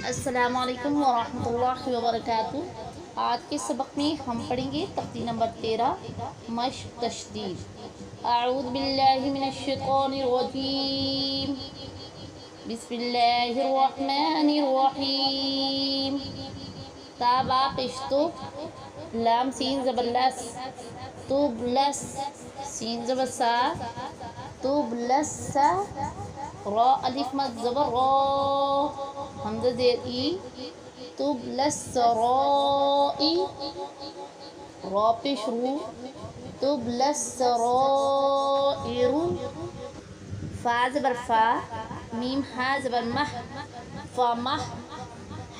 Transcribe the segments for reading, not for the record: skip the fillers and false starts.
अस्सलामु अलैकुम वरहमतुल्लाहि वबरकातुहू। आज के सबक में हम पढ़ेंगे तख्ती नंबर 13 मश्क तशदीद। अऊज़ु बिल्लाहि मिनश शैतानिर रजीम। बिस्मिल्लाहिर रहमानिर रहीम। ताबा किश्तो लाम सीन ज़बरलस तुबलस सीन ज़बरसा तुबलसा रा अलिफ मद ज़बर रा हमज़ा ज़ेर ई तुबलस्सराई रा पेश रू तुबलस्सराइरु फा ज़बर फा मीम हा ज़बर मह फमह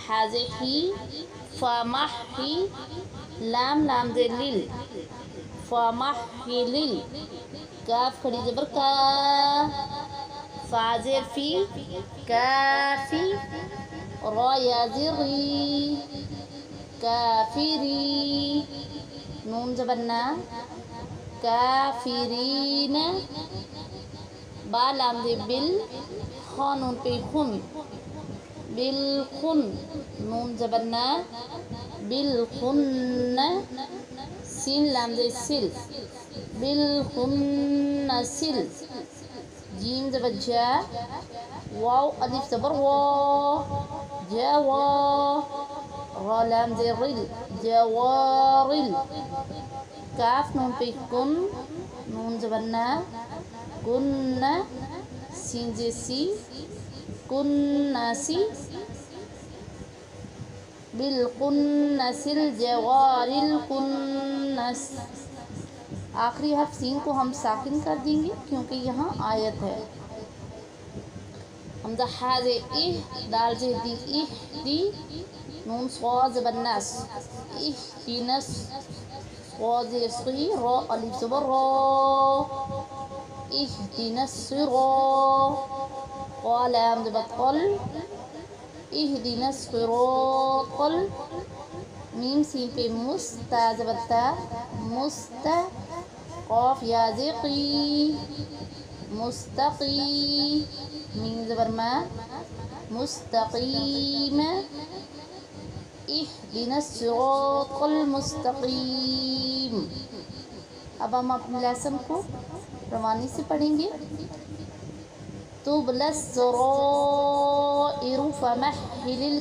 हा ज़े ही फमही लाम लाम ज़ेर लिल फमहिलिल काफ खड़ी ज़बर का फा ज़ेर फी काफी रा या ज़ेर री काफिरी नून ज़बर ना काफिरीन बा लाम ज़ेर बिल खा नून पे खुन बिलखुन नून ज़बर ना बिलखुन्न सीन लाम ज़ेर सिल बिलखुन्नसिल जीम ज़बर जा वाव अलिफ ज़बर वा जवा रा लाम ज़ेर रिल जवारिल काफ नून पे कुन नून ज़बर ना कुन्ना सीन ज़ेर सी कुन्नासी बिलकुन्नसिल जवारिल कुन्नस। आखिरी हर्फ सीन को हम साकिन कर देंगे क्योंकि यहाँ आयत है। हमज़ा हा ज़े इह दाल ज़े दी इह दी नून स्वाद ज़बर नस इह दिनस स्वाद ज़े सी रा अलिफ ज़बर रा इह दिनस सिरा क़ा लाम ज़बर क़ल इह दिनस सिराक़ल मीम सीन पे मुस्ता ज़बर ता मुस्ता क़ाफ या ज़े क़ी मुस्तक़ी मीम ज़बर मा मुस्तक़ीम इहदिनस सिरातल मुस्तक़ीम। अब हम अपने लेसन को रवानी से पढ़ेंगे। तुबलस्सराइरु फमहहिलिल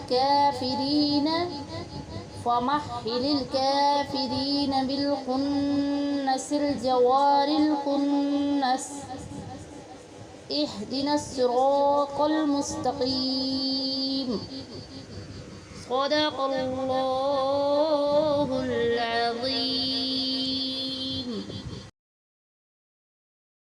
काफिरीन बिलकुन्नसिल जवारिल कुन्नस इहदिनस सिरातल मुस्तक़ीम। सदक़ल्लाहुल